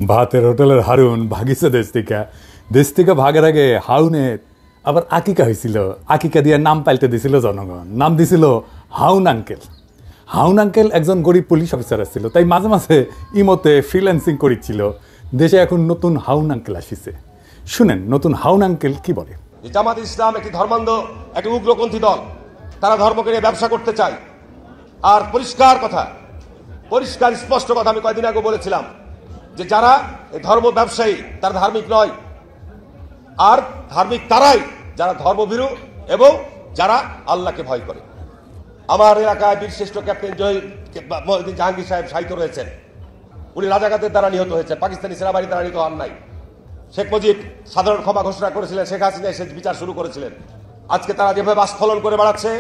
ভাতের হোটেলের হারুন ভাগিছে দেশ থেকে ভাগের আগে হাউনের আবার আকিকা হয়েছিল। আকিকা দিয়ে নাম পাল্টে দিছিল জনগণ, নাম দিছিল হাউন আঙ্কেল। হাউন আঙ্কেল একজন গরিব পুলিশ অফিসার ছিল, তাই মাঝে মাঝে ইমতে ফ্রিল্যান্সিং করেছিল। দেশে এখন নতুন হাউন আঙ্কেল আসিছে। শুনেন নতুন হাউন আঙ্কেল কি বলে। জামাত ইসলাম একটি ধর্মান্ধ, একটি উগ্রপন্থী দল। তারা ধর্মকে নিয়ে ব্যবসা করতে চায়। আর পরিষ্কার কথা, পরিষ্কার স্পষ্ট কথা আমি কয়েকদিন আগে বলেছিলাম যে যারা এই ধর্ম ব্যবসায়ী তারা ধার্মিক নয়। আর ধার্মিক তারাই যারা ধর্মভীরু এবং যারা আল্লাহকে ভয় করে। আমার এলাকায় বীরশ্রেষ্ঠ ক্যাপ্টেন জাহাঙ্গীর সাহেব শাহিদ রয়েছেন। উনি রাজাকারদের দ্বারা নিহত হয়েছেন, পাকিস্তানি সেনাবাহিনীর দ্বারা নিহত হন নাই। শেখ মুজিব সাধারণ ক্ষমা ঘোষণা করেছিলেন, শেখ হাসিনা এসে বিচার শুরু করেছিলেন। আজকে তারা যেভাবে আস্ফলন করে বেড়াচ্ছে,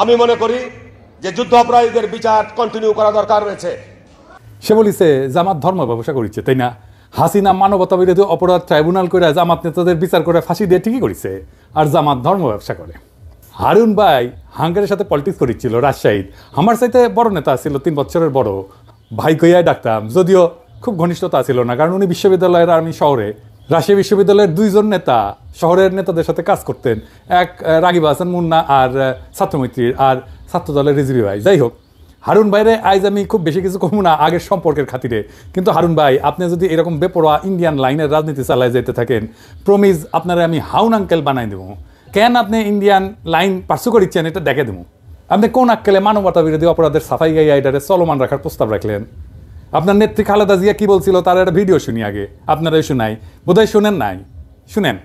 আমি মনে করি যে যুদ্ধ অপরাধীদের বিচার কন্টিনিউ করা দরকার রয়েছে। সে বলিছে জামাত ধর্ম ব্যবসা করেছে, তাই না? হাসিনা মানবতা বিরোধী অপরাধ ট্রাইব্যুনাল করে জামাত নেতাদের বিচার করে ফাঁসি দিয়ে ঠিকই করেছে, আর জামাত ধর্ম ব্যবসা করে। হারুন ভাই হাঙ্গারের সাথে পলিটিক্স করেছিল রাজশাহীর। আমার চাইতে বড় নেতা ছিল, 3 বছরের বড়। ভাই কইয়াই ডাকতাম, যদিও খুব ঘনিষ্ঠতা ছিল না, কারণ উনি বিশ্ববিদ্যালয়ের আমি শহরে রাজশাহী বিশ্ববিদ্যালয়ের 2 জন নেতা শহরের নেতাদের সাথে কাজ করতেন। এক রাগিব হাসান মুন্না আর ছাত্রমৈত্রীর আর ছাত্রদলের রিজভি ভাই। যাই হোক, হারুন ভাইরে আজ আমি খুব বেশি কিছু কমু না আগের সম্পর্কের খাতিরে। কিন্তু হারুন ভাই, আপনি যদি এরকম বেপরোয়া ইন্ডিয়ান লাইনের রাজনীতি চালায় যেতে থাকেন, প্রমিজ আপনারা আমি হাউন আঙ্কেল বানাই দেবো। কেন আপনি ইন্ডিয়ান লাইন পার্সু করিচ্ছেন এটা দেখে দেবো। আপনি কোন আক্কেলে মানবতা বিরোধী অপরাধের সাফাই গাই আইডারে চলমান রাখার প্রস্তাব রাখলেন? আপনার নেত্রী খালেদা জিয়া কি বলছিল তার একটা ভিডিও শুনি আগে, আপনারাই শোনাই, বোধহয় শুনেন নাই। শুনেন।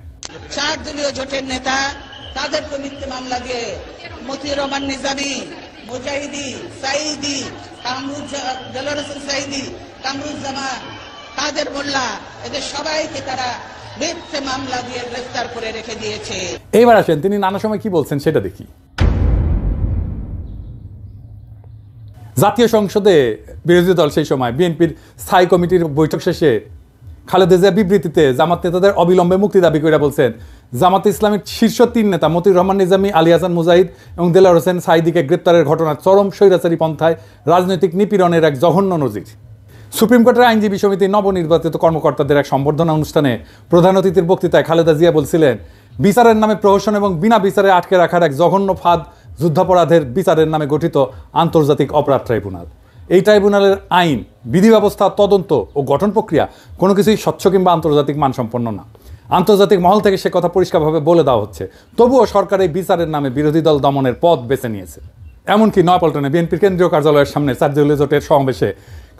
4 দলীয় জোটের নেতা তাদেরকে মিথ্যে মামলা দিয়ে মতিউর রহমান নিজামী, মুজাহিদি, সাইদি, দেলোয়ার হোসেন সাইদি, কামরুজ্জামান, কাদের মোল্লা, এদের সবাইকে তারা মিথ্যে মামলা দিয়ে গ্রেফতার করে রেখে দিয়েছে। এইবার আসেন তিনি নানা সময় কি বলছেন সেটা দেখি। জাতীয় সংসদে বিরোধী দল সেই সময় বিএনপির স্থায়ী কমিটির বৈঠক শেষে খালেদা জিয়া বিবৃতিতে জামাত নেতাদের অবিলম্বে মুক্তি দাবি করে বলছেন, জামাত ইসলামের শীর্ষ 3 নেতা মতিউর রহমান নিজামী, আলী হাসান মুজাহিদ এবং দেলোয়ার হোসেন সাইদিকে গ্রেপ্তারের ঘটনা চরম স্বৈরাচারী পন্থায় রাজনৈতিক নিপীড়নের এক জঘন্য নজির। সুপ্রিম কোর্টের আইনজীবী সমিতির নবনির্বাচিত কর্মকর্তাদের এক সম্বর্ধনা অনুষ্ঠানে প্রধান অতিথির বক্তৃতায় খালেদা জিয়া বলছিলেন, বিচারের নামে প্রহসন এবং বিনা বিচারে আটকে রাখার এক জঘন্য ফাঁদ যুদ্ধাপরাধের বিচারের নামে গঠিত আন্তর্জাতিক অপরাধ ট্রাইব্যুনাল। এই ট্রাইব্যুনালের আইন, বিধি ব্যবস্থা, তদন্ত ও গঠন প্রক্রিয়া কোনো কিছুই স্বচ্ছ কিংবা আন্তর্জাতিক মানসম্পন্ন না। আন্তর্জাতিক মহল থেকে সে কথা পরিষ্কারভাবে বলে দেওয়া হচ্ছে। তবুও সরকার এই বিচারের নামে বিরোধী দল দমনের পথ বেছে নিয়েছে। এমনকি নয়াপল্টনে বিএনপির কেন্দ্রীয় কার্যালয়ের সামনে 4 দলীয় জোটের সমাবেশে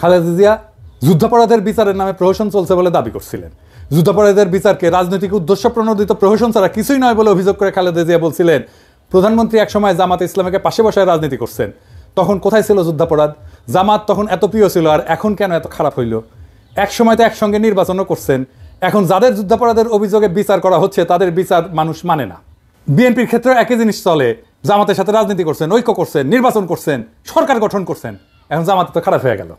খালেদা জিয়া যুদ্ধাপরাধের বিচারের নামে প্রহসন চলছে বলে দাবি করছিলেন। যুদ্ধাপরাধেের বিচারকে রাজনৈতিক উদ্দেশ্য প্রণোদিত প্রহসন ছাড়া কিছুই নয় বলে অভিযোগ করে খালেদা জিয়া বলছিলেন, প্রধানমন্ত্রী একসময় জামাত ইসলামকে পাশে বসায় রাজনীতি করছেন, তখন কোথায় ছিল যুদ্ধাপরাধ? জামাত তখন এত প্রিয় ছিল, আর এখন কেন এত খারাপ হইল? এক সময় তো একসঙ্গে নির্বাচনও করছেন। এখন যাদের যুদ্ধাপরাধের অভিযোগে বিচার করা হচ্ছে তাদের বিচার মানুষ মানে না। বিএনপির ক্ষেত্রে একই জিনিস চলে। জামাতের সাথে রাজনীতি করছেন, ঐক্য করছেন, নির্বাচন করছেন, সরকার গঠন করছেন, এখন জামাত তো খারাপ হয়ে গেল।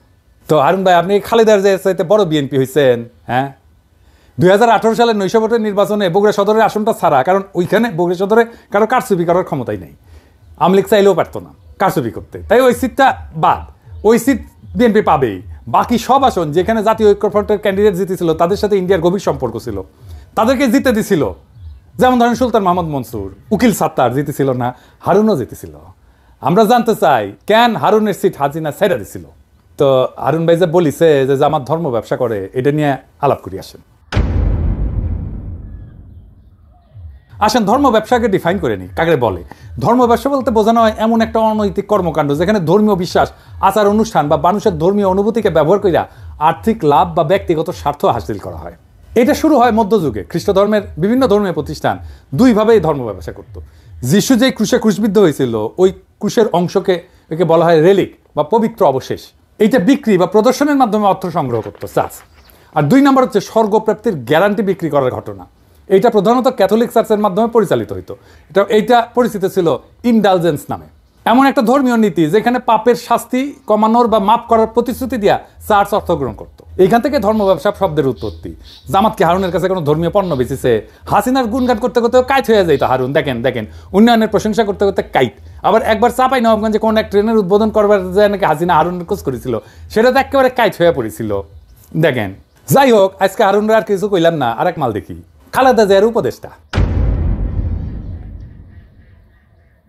তো হারুন ভাই, আপনি খালেদার যে চাইতে বড় বিএনপি হয়েছেন। হ্যাঁ, 2018 সালের 900 ভোটের নির্বাচনে বগুড়া সদরের আসনটা ছাড়া, কারণ ওইখানে বগুড়া সদরে কারো কারচুপি করার ক্ষমতাই নেই, আওয়ামী লীগ চাইলেও পারতো না কারচুপি করতে, তাই ওই সিটটা বাদ। ওই সিট বিএনপি পাবেই। বাকি সব আসন যেখানে জাতীয় ঐক্যফ্রন্টের ক্যান্ডিডেট জিতেছিল, তাদের সাথে ইন্ডিয়ার গভীর সম্পর্ক ছিল, তাদেরকে জিতে দিছিল। যেমন ধরেন সুলতান মাহমুদ মনসুর, উকিল সাত্তার জিতেছিল না, হারুনও জিতেছিল। আমরা জানতে চাই কেন হারুনের সিট হাসিনা ছেড়ে দিছিল। তো হারুন ভাই যে বলিছে যে জামাত ধর্ম ব্যবসা করে, এটা নিয়ে আলাপ করি। আসেন ধর্ম ব্যবসাকে ডিফাইন করে নি, কাকে বলে। ধর্ম ব্যবসা বলতে বোঝানো হয় এমন একটা অনৈতিক কর্মকাণ্ড যেখানে ধর্মীয় বিশ্বাস, আচার অনুষ্ঠান বা মানুষের ধর্মীয় অনুভূতিকে ব্যবহার করে আর্থিক লাভ বা ব্যক্তিগত স্বার্থ হাসিল করা হয়। এটা শুরু হয় মধ্যযুগে। খ্রিস্ট ধর্মের বিভিন্ন ধর্মীয় প্রতিষ্ঠান 2 ভাবেই ধর্ম ব্যবসা করত। যিশু যে ক্রুশে ক্রুশবিদ্ধ হয়েছিল, ওই ক্রুশের অংশকে একে বলা হয় রেলিক বা পবিত্র অবশেষ। এইটা বিক্রি বা প্রদর্শনের মাধ্যমে অর্থ সংগ্রহ করতো, চার্চ। আর 2 নম্বর হচ্ছে স্বর্গপ্রাপ্তির গ্যারান্টি বিক্রি করার ঘটনা। এইটা প্রধানত ক্যাথলিক চার্চের মাধ্যমে পরিচালিত হইতো। এইটা পরিচিত ছিল ইনডালজেন্স নামে। এমন একটা ধর্মীয় নীতি যেখানে পাপের শাস্তি কমানোর বা মাফ করার প্রতিশ্রুতি দিয়া চার্চ অর্থ গ্রহণ করতো। এইখান থেকে ধর্ম ব্যবসা শব্দের উৎপত্তি। জামাত কি হারুনের কাছে কোনো ধর্মীয় পণ্য বেচেছে? হাসিনার গুণগান করতে করতে কাইট হয়ে যাইতো হারুন। দেখেন উন্নয়নের প্রশংসা করতে করতে কাইট। আবার একবার চাপাই নবাবগঞ্জে কোন এক ট্রেনের উদ্বোধন করবার যায় নাকি হাসিনা হারুনের খোঁজ করেছিল, সেটা তো একেবারে কাইট হয়ে পড়েছিল। দেখেন যাই হোক, আজকে হারুন আর কিছু কইলাম না, আর এক মাল দেখি, খালেদা জিয়ার উপদেষ্টা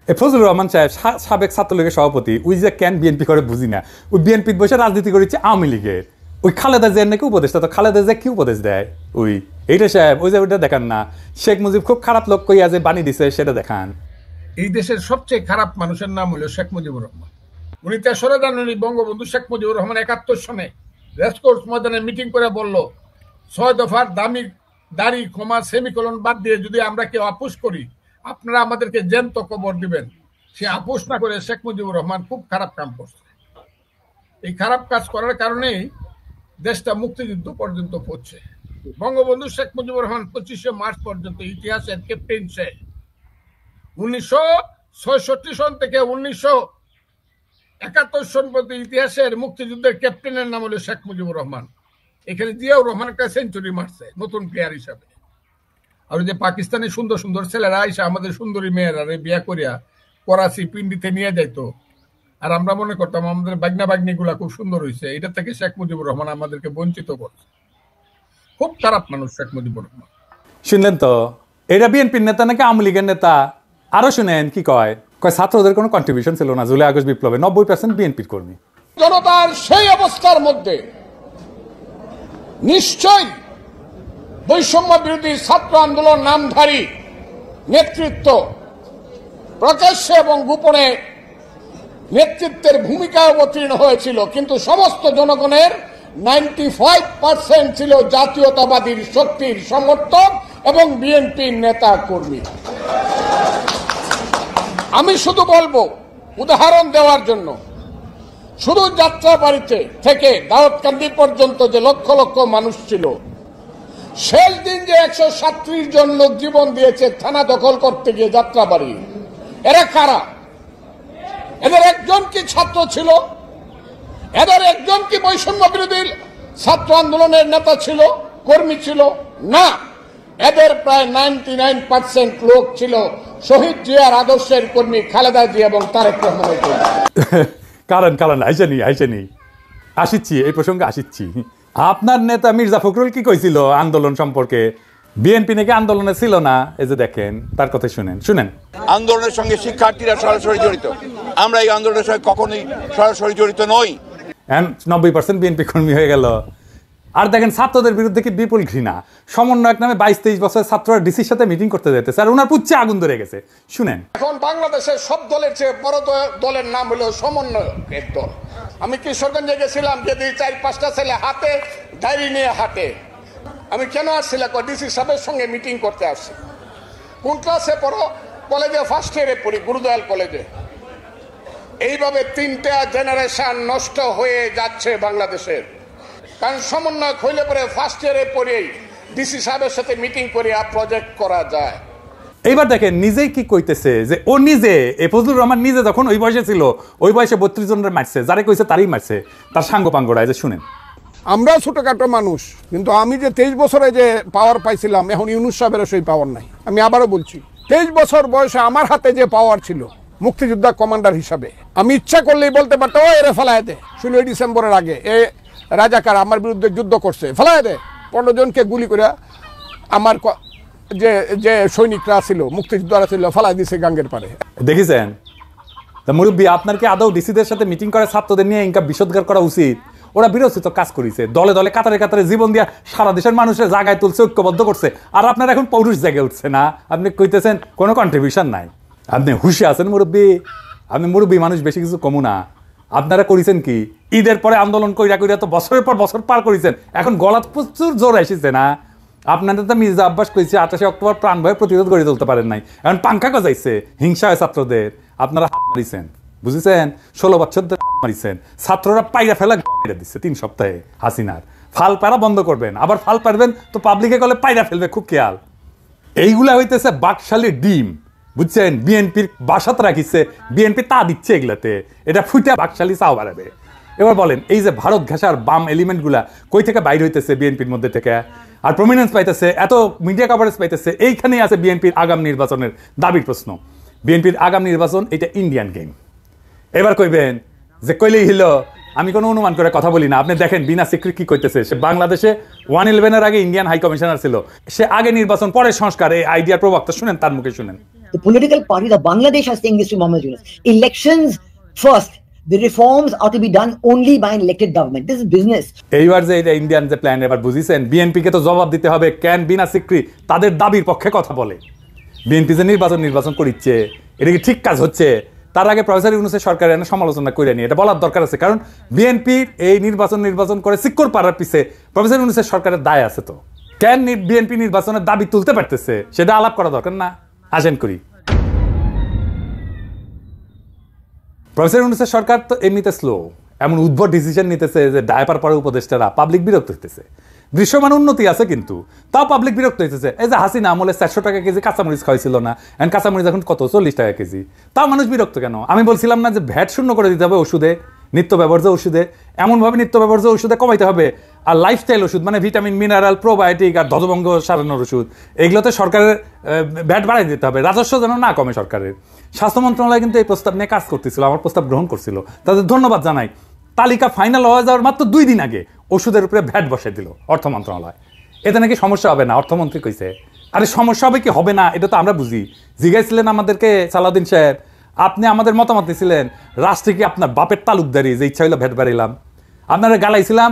ফজলুর রহমান সাহেব, সাবেক ছাত্রলীগের সভাপতি, ওই যে কেন বিএনপি করে বুঝি না, ওই বিএনপির বসে রাজনীতি করেছে আওয়ামী লীগের, ওই খালেদা জিয়ার নাকি উপদেষ্টা। তো খালেদা জিয়া কি উপদেশ দেয়? ওই এইটা সাহেব, ওই যে ওইটা দেখান না, শেখ মুজিব খুব খারাপ লোক কইয়া যে বানিয়ে দিছে সেটা দেখান। এই দেশের সবচেয়ে খারাপ মানুষের নাম হলো শেখ মুজিবুর রহমান। 3 জানুয়ারি বঙ্গবন্ধু শেখ মুজিবুর রহমান 71 সনে রেসকোর্স ময়দানে মিটিং করে বলল, 6 দফার দামি দাড়ি ক্ষমা সেমিকোলন বাদ দিয়ে যদি আমরা কেউ আপোষ করি আপনারা আমাদেরকে জ্যান্ত কবর দিবেন। সে আপোষ না করে শেখ মুজিবুর রহমান খুব খারাপ কাম করছে। এই খারাপ কাজ করার কারণেই দেশটা মুক্তিযুদ্ধ পর্যন্ত পড়ছে। বঙ্গবন্ধু শেখ মুজিবুর রহমান 25শে মার্চ পর্যন্ত ইতিহাসের ক্যাপ্টেন সে। 1966 সন থেকে 1971 সন পর্যন্ত ইতিহাসের মুক্তিযুদ্ধের ক্যাপ্টেনের নাম হলো শেখ মুজিবুর রহমান। এখানে জিয়াউর রহমান একটা সেঞ্চুরি মারছে নতুন প্লেয়ার হিসাবে। আর যে পাকিস্তানি সুন্দর সুন্দর ছেলেরা আইসা আমাদের সুন্দরী মেয়েরা বিয়া করিয়া করাচি পিন্ডিতে নিয়ে যাইতো, আর আমরা মনে করতাম আমাদের বাগনা বাগনি গুলা খুব সুন্দর হয়েছে। এটা থেকে শেখ মুজিবুর রহমান আমাদেরকে বঞ্চিত করছে। খুব খারাপ মানুষ শেখ মুজিবুর রহমান। শুনলেন তো, এটা বিএনপির নেতা নাকি আওয়ামী লীগের নেতা? আরো শুনেন কি কয়, ছাত্রদের কোনো কন্ট্রিবিউশন ছিল না জুলাই আগস্ট বিপ্লবে, 90% বিএনপির কর্মী। জনতার সেই অবস্থার মধ্যে নিশ্চয়ই বৈষম্য বিরোধী ছাত্র আন্দোলন নামধারী নেতৃত্ব প্রকাশ্যে এবং গোপনে নেতৃত্বের ভূমিকায় অবতীর্ণ হয়েছিল, কিন্তু সমস্ত জনগণের 95% ছিল জাতীয়তাবাদী শক্তির সমর্থক এবং বিএনপির নেতা কর্মী। আমি শুধু বলবো, উদাহরণ দেওয়ার জন্য, শুধু যাত্রাবাড়িতে থেকে দাউদকান্দি পর্যন্ত যে লক্ষ লক্ষ মানুষ ছিল, শেষ দিন যে 137 জন লোক জীবন দিয়েছে থানা দখল করতে গিয়ে যাত্রাবাড়ি, এরা কারা? এদের একজন কি ছাত্র ছিল? এদের একজন কি বৈষম্য বিরোধী ছাত্র আন্দোলনের নেতা ছিল, কর্মী ছিল? না, এদের প্রায় 99% লোক ছিল শহীদ জিয়ার আদর্শের কর্মী, খালেদা জিয়া এবং তারেক রহমানের কর্মী। কারণ আইসানি আসিচ্ছি, এই প্রসঙ্গে আসিচ্ছি। আপনার নেতা মির্জা ফখরুল কি কইছিল আন্দোলন সম্পর্কে? বিএনপি নাকি আন্দোলনে ছিল না, এই যে দেখেন তার কথা শুনেন। আন্দোলনের সঙ্গে শিক্ষার্থীরা সরাসরি জড়িত, আমরা এই আন্দোলনের সঙ্গে কখনোই সরাসরি জড়িত নই। 90% বিএনপি কর্মী হয়ে গেল। আর দেখেন ছাত্রদের বিরুদ্ধে কি বিপুল ঘৃণা। সমন্বয়ক নামে 22-23 বছরের ছাত্ররা ডিসির সাথে মিটিং করতে যেতেছে, আর ওনার পুচ্ছে আগুন ধরে গেছে। শুনেন, এখন বাংলাদেশের সব দলের চেয়ে বড় দলের নাম হলো সমন্বয়কের দল। আমি কিশোরগঞ্জে গেছিলাম, যদি 4-5টা ছেলে হাতে ডায়েরি নিয়ে হাঁটে। আমি কেন আসছিলাম? ডিসি সাহেবের সঙ্গে মিটিং করতে আসছি। কোন ক্লাসে পড়ো? কলেজে ফার্স্ট ইয়ারে পড়ি, গুরুদয়াল কলেজে। এইভাবে 3টা জেনারেশন নষ্ট হয়ে যাচ্ছে বাংলাদেশের। কারণ সমন্বয়ক হইলে পরে ফার্স্ট ইয়ারে পড়েই ডিসি সাহেবের সাথে মিটিং করে প্রজেক্ট করা যায়। এইবার দেখেন নিজেই কি কইতেছে, যে ও নিজে, ফজলুর রহমান নিজে যখন ওই বয়সে ছিল, ওই বয়সে 32 জনের মারছে, যারে কইছে তারই মারছে, তার সাঙ্গ পাঙ্গড়ায়। যে শুনেন, আমরা ছোটখাটো মানুষ, কিন্তু আমি যে 23 বছরে যে পাওয়ার পাইছিলাম, এখন ইউনুস সাহেবের সেই পাওয়ার নাই। আমি আবারও বলছি, 23 বছর বয়সে আমার হাতে যে পাওয়ার ছিল মুক্তিযোদ্ধা কমান্ডার হিসাবে, আমি ইচ্ছা করলেই বলতে পারতো ও এরে ফেলায় দে। 16 ডিসেম্বরের আগে এ রাজাকার আমার বিরুদ্ধে যুদ্ধ করছে, ফেলায় দে। 15 জনকে গুলি করে আমার যে সৈনিকরা ছিল, মুক্তিযোদ্ধারা ছিল, ফেলাই দিছে গাঙ্গের পারে। দেখেছেন মুরব্বী, আপনার কি আদৌ ডিসিদের সাথে মিটিং করে ছাত্রদের নিয়ে ইনকা বিষোদ্গার করা উচিত? ওরা বিরোচিত কাজ করেছে, দলে দলে কাতারে কাতারে জীবন দিয়া সারা দেশের মানুষের জায়গায় তুলছে, ঐক্যবদ্ধ করছে। আর আপনার এখন পৌরুষ জায়গায় উঠছে না, আপনি কইতেছেন কোনো কন্ট্রিবিউশন নাই। আপনি হুশে আছেন মুরব্বী, আপনি মুরব্বী মানুষ, বেশি কিছু কমু না। আপনারা করেছেন কি, ঈদের পরে আন্দোলন কইরা কইরা তো বছরের পর বছর পার করেছেন, এখন গলাত প্রচুর জোর এসেছে না? আপনাদের তো মির্জা আব্বাস কইছে 28 অক্টোবর প্রাণ ভয়ে প্রতিরোধ গড়ে তুলতে পারেন নাই, এখন পাঙ্খা গজাইছে, হিংসা হয় ছাত্রদের। আপনারা হাত মারিছেন, বুঝেছেন? 16 বছর ধরে হাত মারিছেন, ছাত্ররা পাইরা ফেলা মেরে দিচ্ছে 3 সপ্তাহে হাসিনার। ফাল পারা বন্ধ করবেন, আবার ফাল পারবেন তো পাবলিকে গলে পাইরা ফেলবে, খুব খেয়াল। এইগুলা হইতেছে বাকশালী ডিম, বুঝছেন? বিএনপির বাসাত রাখিছে, বিএনপি তা দিচ্ছে এগুলাতে, এটা ফুটে বাকশালী চাও বাড়াবে। এবার বলেন, এই যে ভারত ঘেঁষার বাম এলিমেন্টগুলা কই থেকে বাইর হইতেছে বিএনপির মধ্যে থেকে, আর প্রমিনেন্স পাইতেছে, এত মিডিয়া কভারেজ পাইতেছে, এইখানেই আছে বিএনপির আগাম নির্বাচনের দাবির প্রশ্ন। বিএনপির আগাম নির্বাচন এটা ইন্ডিয়ান গেম। এবার কইবেন যে কইলেই হলো আমি কোনো অনুমান করে কথা বলি না। আপনি দেখেন বিনা সিক্রি কি করতেছে। সে বাংলাদেশে 111-এর আগে ইন্ডিয়ান হাই কমিশনার ছিল, সে আগে নির্বাচন পরে সংস্কার, এই আইডিয়ার প্রবক্তা শুনেন, তার মুখে শুনেন। The political parties of Bangladesh are saying this to Mohammed Yunus. Elections first. The reforms are to be done only by an elected government. This is business. এইবার যে এটা ইন্ডিয়ান যে প্ল্যান এবার বুঝিছেন, বিএনপিকে তো জবাব দিতে হবে কেন বিনা সিক্রি তাদের দাবির পক্ষে কথা বলে। বিএনপি যে নির্বাচন করিচ্ছে, এটা কি ঠিক কাজ হচ্ছে? তার আগে প্রফেসর ইউনূসের সরকার এনে সমালোচনা করে নিয়ে এটা বলার দরকার আছে, কারণ বিএনপির এই নির্বাচন করে সিক্কর পাড়ার পিছে প্রফেসর ইউনূসের সরকারের দায় আছে। তো কেন বিএনপি নির্বাচনের দাবি তুলতে পারতেছে সেটা আলাপ করা দরকার না? আসেন করি। প্রফেসর ইউনূসের সরকার তো এমনিতে স্লো, এমন উদ্ভট ডিসিশন নিতেছে যে ডায়পার পরে উপদেষ্টারা, পাবলিক বিরক্ত হইতেছে। দৃশ্যমান উন্নতি আছে কিন্তু তাও পাবলিক বিরক্ত হইতেছে। এই যে হাসিনা আমলে 400 টাকা কেজি কাঁচামরিচ খাওয়াইছিল না, এখন কাঁচামরিচ এখন কত 40 টাকা কেজি, তাও মানুষ বিরক্ত কেন? আমি বলছিলাম না যে ভ্যাট শূন্য করে দিতে হবে ওষুধে, নিত্য ব্যবহার্য ওষুধে, এমনভাবে নিত্য ব্যবহার্য ওষুধে কমাইতে হবে। আর লাইফস্টাইল ওষুধ মানে ভিটামিন, মিনারেল, প্রোবায়োটিক আর ধ্বজভঙ্গ সারানোর ওষুধ, এগুলোতে সরকারের ভ্যাট বাড়াই দিতে হবে, রাজস্ব যেন না কমে সরকারের। স্বাস্থ্য মন্ত্রণালয় কিন্তু এই প্রস্তাব নিয়ে কাজ করতেছিল, আমার প্রস্তাব গ্রহণ করছিল, তাদের ধন্যবাদ জানাই। তালিকা ফাইনাল হয়ে যাওয়ার মাত্র 2 দিন আগে ওষুধের উপরে ভ্যাট বসাই দিল অর্থ মন্ত্রণালয়। এতে নাকি সমস্যা হবে না, অর্থমন্ত্রী কইছে। আরে সমস্যা হবে কি হবে না এটা তো আমরা বুঝি। জিজ্ঞাসছিলেন আমাদেরকে সালাউদ্দিন সাহেব, আপনি আমাদের মতামত দিয়েছিলেন, রাষ্ট্রে কি আপনার বাপের তালুকদারি যে ইচ্ছা হইলো ভ্যাট বাড়াইলাম? আপনারা গালাইছিলাম,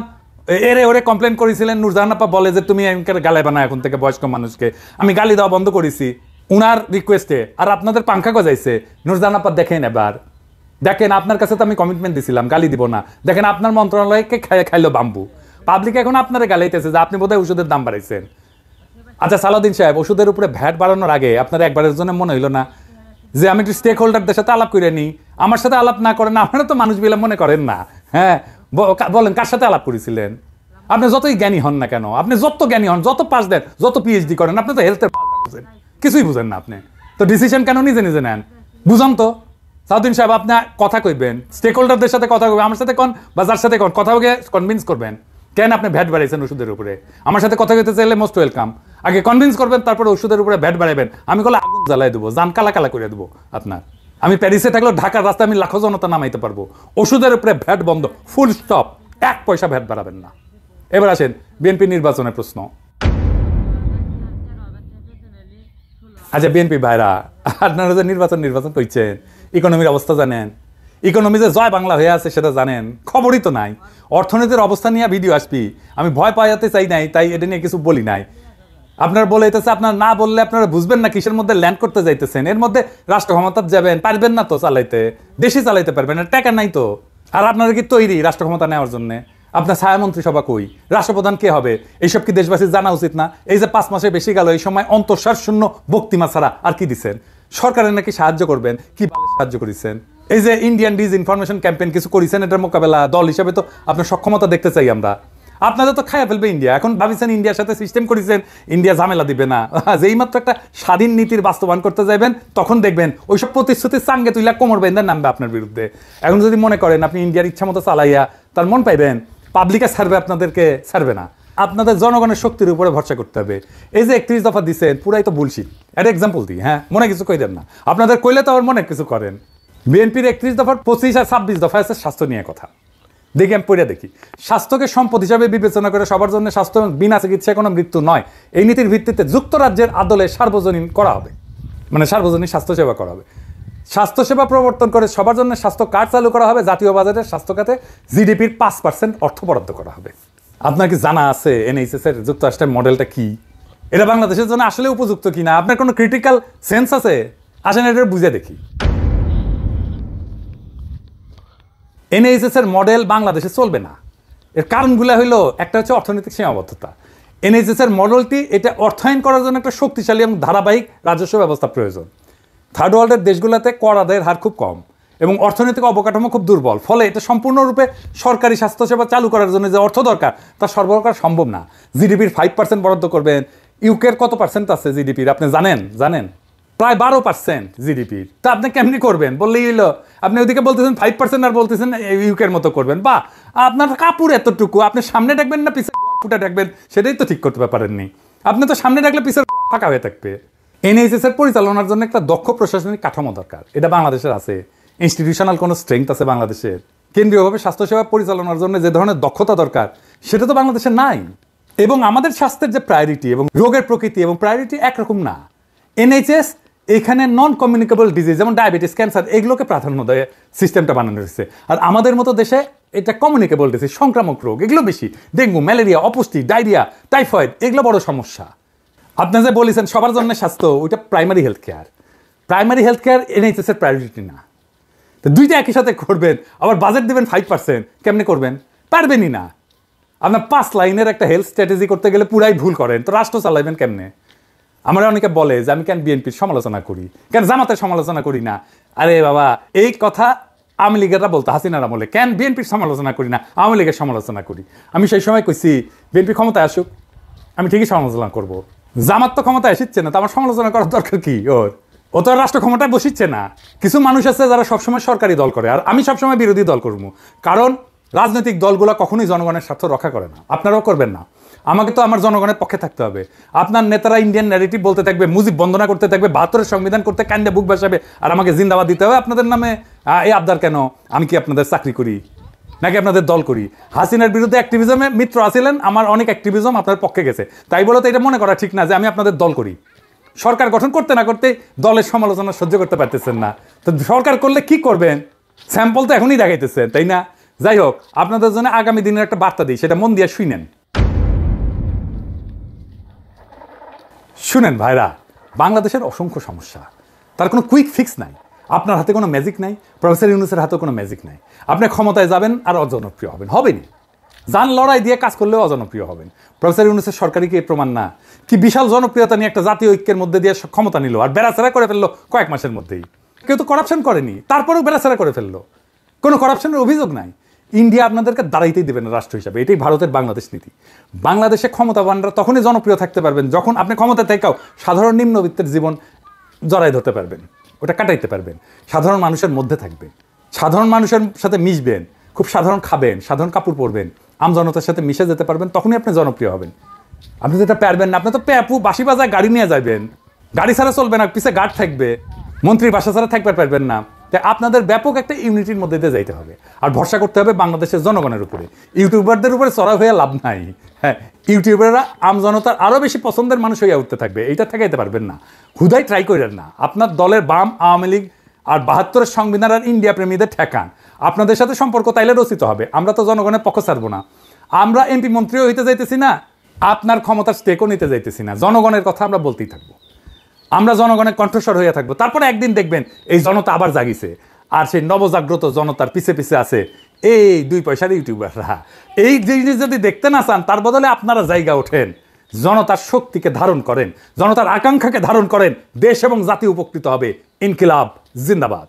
এরে ওরে কমপ্লেন করেছিলেন। নূরজাহান আপা বলে যে তুমি গালাইবা না এখন থেকে বয়স্ক মানুষকে, আমি গালি দেওয়া বন্ধ করেছি উনার রিকোয়েস্টে। আর আপনাদের পাংখা গজাইছে। নূরজাহান আপা দেখেন এবার, দেখেন আপনার কাছে তো আমি কমিটমেন্ট দিছিলাম গালি দিব না, দেখেন আপনার মন্ত্রণালয়কে খাইলো বাম্বু। পাবলিক এখন আপনারা গালাইতেছে যে আপনি বোধহয় ওষুধের দাম বাড়াইছেন। আচ্ছা সালাউদ্দিন সাহেব, ওষুধের উপরে ভ্যাট বাড়ানোর আগে আপনার একবারের জন্য মনে হইলো না যে আমি একটু স্টেক হোল্ডারদের সাথে আলাপ করে নিই? আমার সাথে আলাপ না করেন, আপনারা তো মানুষ বিলা মনে করেন না। হ্যাঁ বলেন, কার সাথে আলাপ করেছিলেন? আপনি যতই জ্ঞানী হন না কেন, আপনি যত জ্ঞানী হন, যত পাস দেন, যত পিএইচডি করেন, আপনি তো হেলথের কিছুই বুঝেন না। আপনি তো ডিসিশন কেন নিজে নিজে নেন? বুঝান তো সালাউদ্দিন সাহেব, আপনি কথা কইবেন, স্টেক হোল্ডারদের সাথে কথা কইবেন, আমার সাথে কোন বা যার সাথে কোন কথা বলে কনভিন্স করবেন কেন আপনি ভ্যাট বাড়াইছেন ওষুধের উপরে। আমার সাথে কথা কইতে চাইলে মোস্ট ওয়েলকাম, আগে কনভিন্স করবেন, তারপরে ওষুধের উপরে ভ্যাট বাড়াইবেন। আমি কলে আগুন জ্বালাই দেবো, জান কালা কালা করে দেবো আপনার। আমি প্যারিসে থাকলেও ঢাকার রাস্তায় আমি লাখো জনতা নামাইতে পারবো। ওষুধের উপরে ভ্যাট বন্ধ, ফুল স্টপ, 1 পয়সা ভ্যাট বাড়াবেন না। এবার আসেন বিএনপি নির্বাচনের প্রশ্ন। আচ্ছা বিএনপি ভাইরা, আপনারা যে নির্বাচন করছেন, ইকোনমির অবস্থা জানেন? ইকোনমি যে জয় বাংলা হয়ে আছে সেটা জানেন? খবরই তো নাই। অর্থনীতির অবস্থা নিয়ে ভিডিও আসবি, আমি ভয় পাওয়াতে চাই নাই, তাই এটা নিয়ে কিছু বলি নাই। আপনার বলে যেতেছে, আপনার না বললে আপনারা বুঝবেন না কিসের মধ্যে ল্যান্ড করতে যাইতেছেন। এর মধ্যে রাষ্ট্র ক্ষমতা যাবেন, পারবেন না তো চালাইতে, দেশে চালাইতে পারবেন না, টাকা নাই তো। আর আপনারা কি তৈরি রাষ্ট্র ক্ষমতা নেওয়ার জন্য? আপনার ছায়ামন্ত্রী সভা কই? রাষ্ট্রপ্রধান কে হবে? এইসব কি দেশবাসীর জানা উচিত না? এই যে 5 মাসে বেশি গেল, এই সময় অন্তঃসার শূন্য বক্তিমা ছাড়া আর কি দিচ্ছেন? সরকারের নাকি সাহায্য করবেন, কি সাহায্য করেছেন? এই যে ইন্ডিয়ান ডিজ ইনফরমেশন ক্যাম্পেইন কিছু করেছেন, এটার মোকাবেলা দল হিসাবে তো আপনার সক্ষমতা দেখতে চাই আমরা। আপনাদের তো খাইয়া ফেলবে ইন্ডিয়া। এখন ভাবিছেন ইন্ডিয়ার সাথে সিস্টেম করেছেন, ইন্ডিয়া ঝামেলা দিবে না। যেই মাত্র একটা স্বাধীন নীতির বাস্তবায়ন করতে যাবেন, তখন দেখবেন ওইসব প্রতিশ্রুতির সাঙ্গে তুইলা কোমর বেঁধে নামবে আপনার বিরুদ্ধে। এখন যদি মনে করেন আপনি ইন্ডিয়ার ইচ্ছা মতো চালাইয়া তার মন পাইবেন, পাবলিকে ছাড়বে, আপনাদেরকে ছাড়বে না। আপনাদের জনগণের শক্তির উপরে ভরসা করতে হবে। এই যে 31 দফা দিচ্ছেন, পুরাই তো বুলশিট। একটা এক্সাম্পল দিই, হ্যাঁ, মনে কিছু কই দেন না, আপনাদের কইলে তো আবার মনে কিছু করেন। বিএনপির 31 দফার 25 আর 26 দফা আছে স্বাস্থ্য নিয়ে কথা। দেখি আমি পড়ে দেখি, স্বাস্থ্যকে সম্পদ হিসাবে বিবেচনা করে সবার জন্য স্বাস্থ্য বিনা চিকিৎসায় কোনো মৃত্যু নয়, এই নীতির ভিত্তিতে যুক্তরাজ্যের আদলে সার্বজনীন করা হবে, মানে সার্বজনীন স্বাস্থ্যসেবা করা হবে। স্বাস্থ্যসেবা প্রবর্তন করে সবার জন্য স্বাস্থ্য কার্ড চালু করা হবে। জাতীয় বাজেটের স্বাস্থ্য খাতে জিডিপির 5% অর্থ বরাদ্দ করা হবে। আপনার কি জানা আছে এনএইচএস এর যুক্তরাষ্ট্রের মডেলটা কি? এটা বাংলাদেশের জন্য আসলে উপযুক্ত কিনা? আপনার কোনো ক্রিটিক্যাল সেন্স আছে? আসেন এটা বুঝে দেখি। এনএইচএস এর মডেল বাংলাদেশে চলবে না। এর কারণগুলো হইলো, একটা হচ্ছে অর্থনৈতিক সীমাবদ্ধতা। এনএইচএস এর মডেলটি এটা অর্থায়ন করার জন্য একটা শক্তিশালী এবং ধারাবাহিক রাজস্ব ব্যবস্থা প্রয়োজন। থার্ড ওয়ার্ল্ডের দেশগুলোতে কর আদায়ের হার খুব কম এবং অর্থনৈতিক অবকাঠামো খুব দুর্বল, ফলে এটা সম্পূর্ণরূপে সরকারি স্বাস্থ্যসেবা চালু করার জন্য যে অর্থ দরকার তা সরবরাহ করা সম্ভব না। জিডিপির 5% বরাদ্দ করবেন। ইউকের কত পার্সেন্ট আছে জিডিপির আপনি জানেন? প্রায় 12% জিডিপির। তা আপনি কেমনি করবেন? বললেই হইলো, আপনি ওইদিকে বলতেছেন 5% আর বলতেছেন ইউকের মতো করবেন। বা আপনার কাপড় এতটুকু, আপনি সামনে ডাকবেন না পিছনে ফুটা ডাকবেন, সেটাই তো ঠিক করতে পারেননি। আপনি তো সামনে ডাকলে পিছনে ফাঁকা হয়ে থাকবে। এনএইচএস এর পরিচালনার জন্য একটা দক্ষ প্রশাসনিক কাঠামো দরকার। এটা বাংলাদেশের আছে? ইনস্টিটিউশনাল কোনো স্ট্রেংথ আছে বাংলাদেশের? কেন্দ্রীয়ভাবে স্বাস্থ্যসেবা পরিচালনার জন্য যে ধরনের দক্ষতা দরকার সেটা তো বাংলাদেশে নাই। এবং আমাদের স্বাস্থ্যের যে প্রায়োরিটি এবং রোগের প্রকৃতি এবং প্রায়োরিটি একরকম না। NHS এখানে নন কমিউনিকেবল ডিজিজ যেমন ডায়াবেটিস, ক্যান্সার এগুলোকে প্রাধান্য দেয় সিস্টেমটা বানানো হয়েছে। আর আমাদের মতো দেশে এটা কমিউনিকেবল ডিজিজ, সংক্রামক রোগ এগুলো বেশি, ডেঙ্গু, ম্যালেরিয়া, অপুষ্টি, ডায়রিয়া, টাইফয়েড এগুলো বড় সমস্যা। আপনি যে বলেছেন সবার জন্য স্বাস্থ্য, ওইটা primary health care. Primary health care NHS এর প্রায়োরিটি না। তো দুইটা একই সাথে করবেন, আবার বাজেট দেবেন 5%, কেমনে করবেন? পারবেনই না। আপনার 5 লাইনের একটা হেলথ স্ট্র্যাটেজি করতে গেলে পুরাই ভুল করেন, তো রাষ্ট্র চালাইবেন কেমনে? আমরা অনেকে বলে যে আমি কেন বিএনপির সমালোচনা করি, কেন জামাতের সমালোচনা করি না। আরে বাবা, এই কথা আওয়ামী লীগেররা বলতো হাসিনার আমলে, কেন বিএনপির সমালোচনা করি না, আওয়ামী লীগের সমালোচনা করি। আমি সেই সময় কইছি বিএনপি ক্ষমতায় আসুক, আমি ঠিকই সমালোচনা করব। জামাত তো ক্ষমতায় এসেছে না, তো আমার সমালোচনা করার দরকার কি ওর? ও তো রাষ্ট্র ক্ষমতায় বসিচ্ছে না। কিছু মানুষ আছে যারা সবসময় সরকারি দল করে, আর আমি সবসময় বিরোধী দল করবো, কারণ রাজনৈতিক দলগুলো কখনোই জনগণের স্বার্থ রক্ষা করে না। আপনারাও করবেন না। আমাকে তো আমার জনগণের পক্ষে থাকতে হবে। আপনার নেতারা ইন্ডিয়ান ন্যারেটিভ বলতে থাকবে, মুজিব বন্দনা করতে থাকবে, 72-এর সংবিধান করতে কান্দে বুক বাসাবে, আর আমাকে জিন্দাবাদ দিতে হবে আপনাদের নামে। এই আবদার কেন? আমি কি আপনাদের চাকরি করি নাকি আপনাদের দল করি? হাসিনার বিরুদ্ধে অ্যাক্টিভিজমে মিত্র আছিলেন, আমার অনেক অ্যাক্টিভিজম আপনার পক্ষে গেছে, তাই বলে তো এটা মনে করা ঠিক না যে আমি আপনাদের দল করি। সরকার গঠন করতে না করতে দলের সমালোচনা সহ্য করতে পারতেছেন না, তো সরকার করলে কি করবেন? স্যাম্পল তো এখনই দেখাইতেছেন, তাই না? যাই হোক, আপনাদের জন্য আগামী দিনের একটা বার্তা দিই, সেটা মন দিয়ে শুনেন ভাইরা। বাংলাদেশের অসংখ্য সমস্যা, তার কোনো কুইক ফিক্স নাই। আপনার হাতে কোনো ম্যাজিক নাই, প্রফেসর ইউনূসের হাতেও কোনো ম্যাজিক নাই। আপনি ক্ষমতায় যাবেন আর অজনপ্রিয় হবেনই। যান লড়াই দিয়ে কাজ করলেও অজনপ্রিয় হবেন। প্রফেসর ইউনূসের সরকারি কি প্রমাণ না? কি বিশাল জনপ্রিয়তা নিয়ে একটা জাতীয় ঐক্যের মধ্যে দিয়ে ক্ষমতা নিল, আর বেড়াচেরা করে ফেললো কয়েক মাসের মধ্যেই। কেউ তো করাপশন করেনি, তারপরেও বেড়াচেরা করে ফেললো। কোনো করাপশনের অভিযোগ নাই। ইন্ডিয়া আপনাদেরকে দাঁড়াইতেই দেবে না রাষ্ট্র হিসাবে, এটাই ভারতের বাংলাদেশ নীতি। বাংলাদেশে ক্ষমতাবানরা তখনই জনপ্রিয় থাকতে পারবেন যখন আপনি ক্ষমতা থেকেও সাধারণ নিম্নবিত্তের জীবন জড়াই ধরতে পারবেন, ওটা কাটাইতে পারবেন, সাধারণ মানুষের মধ্যে থাকবেন, সাধারণ মানুষের সাথে মিশবেন, খুব সাধারণ খাবেন, সাধারণ কাপড় পরবেন, আমজনতার সাথে মিশে যেতে পারবেন, তখনই আপনি জনপ্রিয় হবেন। আপনি যেটা পারবেন না, আপনি তো প্যাপু বাসি বাজায় গাড়ি নিয়ে যাবেন, গাড়ি ছাড়া চলবে না, পিছে গার্ড থাকবে, মন্ত্রীর বাসা ছাড়া থাকতে পারবেন না। তাই আপনাদের ব্যাপক একটা ইউনিটির মধ্যে দিয়ে যাইতে হবে, আর ভরসা করতে হবে বাংলাদেশের জনগণের উপরে। ইউটিউবারদের উপরে চড়া হয়ে লাভ নাই। হ্যাঁ, ইউটিউবাররা আমজনতার আরও বেশি পছন্দের মানুষ হয়ে উঠতে থাকবে, এইটা ঠেকাইতে পারবেন না। হুদাই ট্রাই করেন না। আপনার দলের বাম, আওয়ামী লীগ আর 72-এর সংবিধান আর ইন্ডিয়া প্রেমীদের ঠেকান। আপনাদের সাথে সম্পর্ক তাইলে রচিত হবে। আমরা তো জনগণের পক্ষ ছাড়বো না। আমরা এমপি মন্ত্রীও হইতে যাইতেছি না, আপনার ক্ষমতার স্টেকও নিতে যাইতেছি না। জনগণের কথা আমরা বলতেই থাকবো, আমরা জনগণের কণ্ঠস্বর হয়ে থাকবো। তারপরে একদিন দেখবেন এই জনতা আবার জাগিছে, আর সেই নবজাগ্রত জনতার পিছে পিছে আছে এই 2 পয়সার ইউটিউবাররা। এই জিনিস যদি দেখতে না চান, তার বদলে আপনারা জায়গা ওঠেন, জনতার শক্তিকে ধারণ করেন, জনতার আকাঙ্ক্ষাকে ধারণ করেন, দেশ এবং জাতি উপকৃত হবে। ইনকিলাব জিন্দাবাদ।